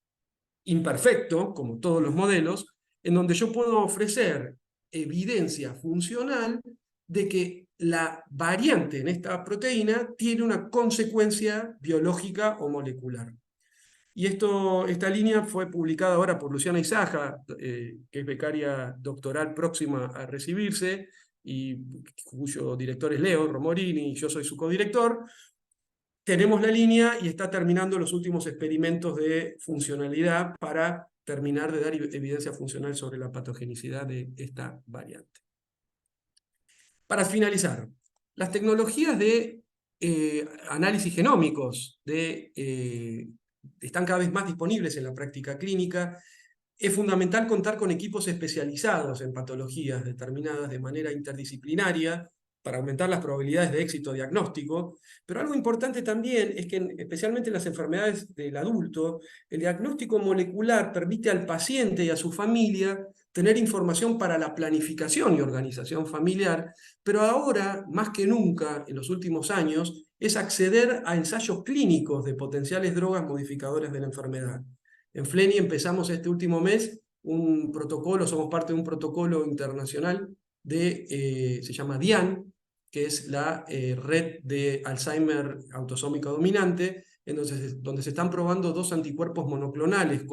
Speaker 2: imperfecto, como todos los modelos, en donde yo puedo ofrecer evidencia funcional de que la variante en esta proteína tiene una consecuencia biológica o molecular. Y esta línea fue publicada ahora por Luciana Izaja, que es becaria doctoral próxima a recibirse, y cuyo director es Leo Romorini, y yo soy su codirector. Tenemos la línea y está terminando los últimos experimentos de funcionalidad para terminar de dar evidencia funcional sobre la patogenicidad de esta variante. Para finalizar, las tecnologías de análisis genómicos están cada vez más disponibles en la práctica clínica. Es fundamental contar con equipos especializados en patologías determinadas de manera interdisciplinaria para aumentar las probabilidades de éxito diagnóstico, pero algo importante también es que, especialmente en las enfermedades del adulto, el diagnóstico molecular permite al paciente y a su familia tener información para la planificación y organización familiar, pero ahora, más que nunca, en los últimos años, es acceder a ensayos clínicos de potenciales drogas modificadoras de la enfermedad. En Fleni empezamos este último mes un protocolo, somos parte de un protocolo internacional se llama DIAN, que es la red de Alzheimer autosómica dominante, donde se están probando 2 anticuerpos monoclonales,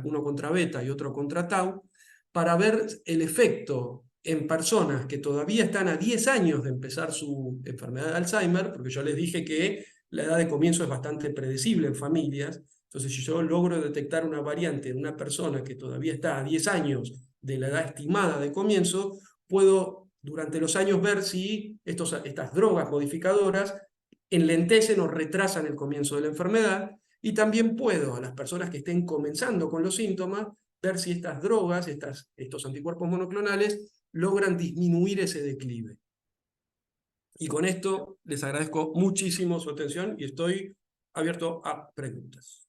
Speaker 2: uno contra beta y otro contra tau, para ver el efecto en personas que todavía están a 10 años de empezar su enfermedad de Alzheimer, porque yo les dije que la edad de comienzo es bastante predecible en familias. Entonces, si yo logro detectar una variante en una persona que todavía está a 10 años de la edad estimada de comienzo, puedo durante los años ver si estas drogas modificadoras enlentecen o retrasan el comienzo de la enfermedad, y también puedo, a las personas que estén comenzando con los síntomas, ver si estas drogas, estos anticuerpos monoclonales, logran disminuir ese declive. Y con esto les agradezco muchísimo su atención y estoy abierto a preguntas.